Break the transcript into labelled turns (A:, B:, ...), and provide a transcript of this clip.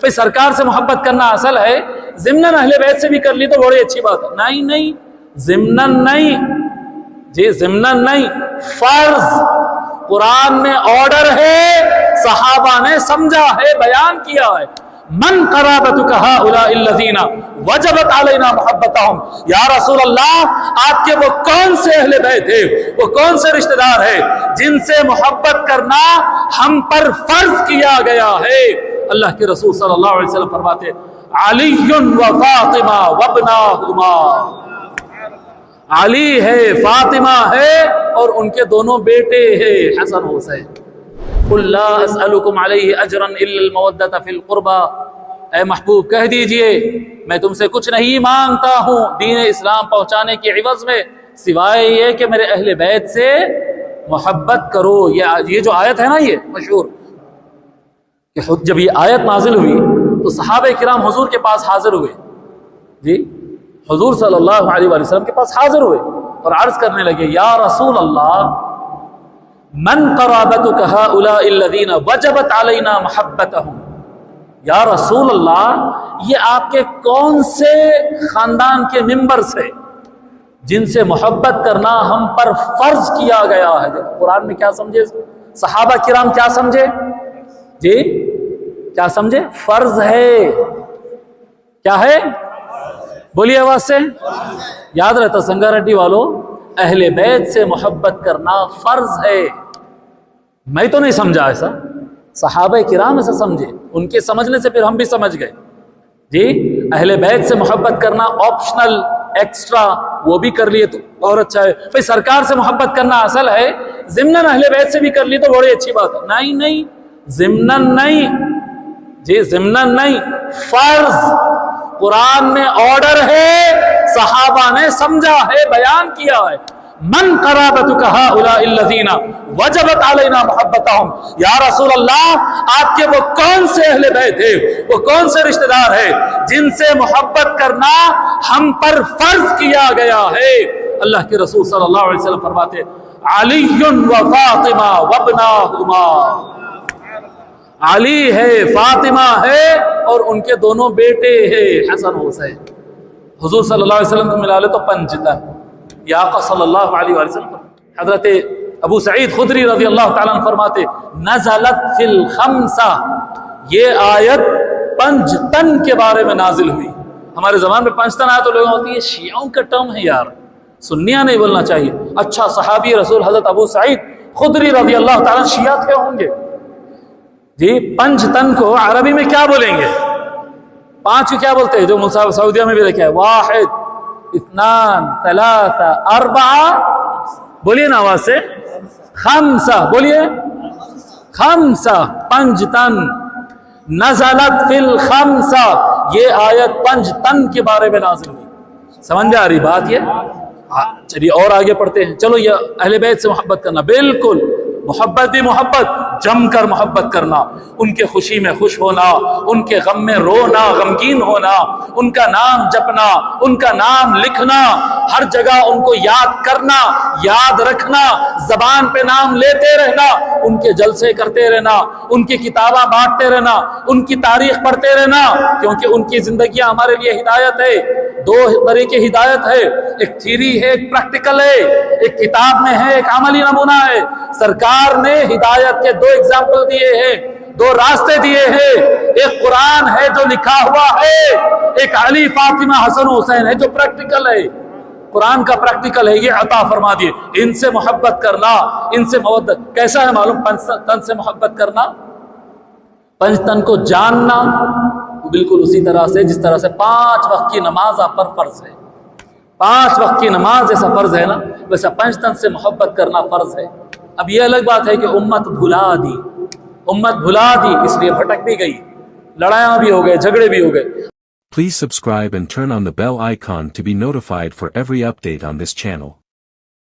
A: پھر سرکار سے محبت کرنا اصل ہے، ضمناً اہل بیت سے بھی کر لی تو بڑی اچھی بات ہے۔ نہیں ضمناً نہیں، جی ضمناً نہیں، فرض قرآن میں آرڈر ہے، صحابہ نے سمجھا ہے، بیان کیا ہے۔ من قرابتک ہؤلاء الذین وجبت علینا محبتہم، یا رسول اللہ آپ کے وہ کون سے اہل بیت ہیں، وہ کون سے رشتہ دار ہیں جن سے محبت کرنا ہم پر فرض کیا گیا ہے؟ اللہ کے رسول صلی اللہ علیہ وسلم فرماتے علی و فاطمہ وابناہما، علی ہے، فاطمہ ہے، اور ان کے دونوں بیٹے ہیں حسن حسین۔ قل لا اسألکم علیہ اجرا الا المودۃ فی القربى، اے محبوب کہہ دیجئے میں تم سے کچھ نہیں مانگتا ہوں دین اسلام پہنچانے کے عوض میں، سوائے یہ کہ میرے اہل بیت سے محبت کرو۔ یہ جو آیت ہے نا، یہ مشہور کہ جب یہ آیت نازل ہوئی تو صحابہ کرام حضور کے پاس حاضر ہوئے، جی حضور صلی اللہ علیہ وآلہ وسلم کے پاس حاضر ہوئے اور عرض کرنے لگے یا رسول اللہ من قرابتک ہؤلاء الذین وجبت علینا محبتہم، یا رسول اللہ یہ آپ کے کون سے خاندان کے ممبرز ہیں جن سے محبت کرنا ہم پر فرض کیا گیا ہے؟ قرآن میں کیا سمجھے صحابہ کرام، کیا سمجھے جی، کیا سمجھے؟ فرض ہے۔ کیا ہے؟ بولیے آواز سے، یاد رہتا سنگا ریڈی والوں، اہل بیت سے محبت کرنا فرض ہے۔ میں تو نہیں سمجھا ایسا، صحابہ کرام ایسا سمجھے، ان کے سمجھنے سے پھر ہم بھی سمجھ گئے۔ جی اہل بیت سے محبت کرنا آپشنل، ایکسٹرا، وہ بھی کر لیے تو اور اچھا ہے۔ پھر سرکار سے محبت کرنا اصل ہے، ضمناً اہل بیت سے بھی کر لی تو بڑی اچھی بات ہے۔ نہیں ضمناً نہیں، جی ضمناً نہیں، فرض قرآن میں آرڈر ہے، صحابہ نے سمجھا ہے، بیان کیا ہے۔ من قرابتک ہؤلاء الذین وجبت علینا محبتہم، یا رسول اللہ آپ کے وہ کون سے اہل بیت ہیں، وہ کون سے رشتہ دار ہیں جن سے محبت کرنا ہم پر فرض کیا گیا ہے؟ اللہ کے رسول صلی اللہ علیہ وسلم فرماتے علی و فاطمہ وابناہما، علی ہے، فاطمہ ہے، اور ان کے دونوں بیٹے ہیں حسن حسین۔ حضور صلی اللہ علیہ وسلم کو ملا لے تو پنجتن، یا آقا صلی اللہ علیہ وسلم۔ حضرت ابو سعید خدری رضی اللہ تعالیٰ عنہ فرماتے نزلت فی الخمسہ، یہ آیت پنجتن کے بارے میں نازل ہوئی۔ ہمارے زمان میں پنجتن آیت تو لوگوں ہوتی ہے شیعوں کا ٹرم ہے یار، سنیاں نہیں بولنا چاہیے۔ اچھا صحابی رسول حضرت ابو سعید خدری رضی اللہ تعالیٰ شیعہ تھے ہوں گے جی؟ پنجتن کو عربی میں کیا بولیں گے؟ پانچ کو کیا بولتے ہیں؟ جو مصحف سعودیہ میں بھی لکھا ہے واحد، اثنان، ثلاثہ، اربعہ، بولیے نا آواز سے، خمسہ، بولیے خمسہ، پنجتن۔ نزلت فی الخمسہ، یہ آیت پنجتن کے بارے میں نازل ہوئی۔ سمجھ میں آ رہی بات یہ؟ چلیے اور آگے پڑھتے ہیں۔ چلو یہ اہل بیت سے محبت کرنا، بالکل محبت بھی محبت، جم کر محبت کرنا، ان کے خوشی میں خوش ہونا، ان کے غم میں رونا، غمگین ہونا، ان کا نام جپنا، ان کا نام لکھنا، ہر جگہ ان کو یاد کرنا، یاد رکھنا، زبان پہ نام لیتے رہنا، ان کے جلسے کرتے رہنا، ان کی کتاباں بانٹتے رہنا، ان کی تاریخ پڑھتے رہنا، کیونکہ ان کی زندگیاں ہمارے لیے ہدایت ہے۔ دو طرح کی ہدایت ہے، ایک تھیری ہے، ایک پریکٹیکل ہے، ایک کتاب میں ہے، ایک عملی نمونہ ہے۔ سرکار نے ہدایت کے دو ایگزامپل دیے ہیں، دو راستے دیے ہیں، ایک قرآن ہے جو لکھا ہوا ہے، ایک علی فاطمہ حسن حسین ہے جو پریکٹیکل ہے۔ قرآن کا پریکٹیکل ہے، یہ عطا فرما دیے۔ ان سے محبت کرنا، ان سے محبت کیسا ہے معلوم؟ پنجتن سے محبت کرنا، پنجتن کو جاننا، بالکل اسی طرح سے جس طرح سے 5 وقت کی نماز آپ پر فرض ہے، 5 وقت کی نماز جیسا فرض ہے نا، ویسا پنجتن سے محبت کرنا فرض ہے۔ اب یہ الگ بات ہے کہ امت بھلا دی، اس لیے بھٹک بھی گئی، لڑائیاں بھی ہو گئے، جھگڑے بھی ہو گئے۔
B: Please subscribe and turn on the bell icon to be notified for every update on this channel.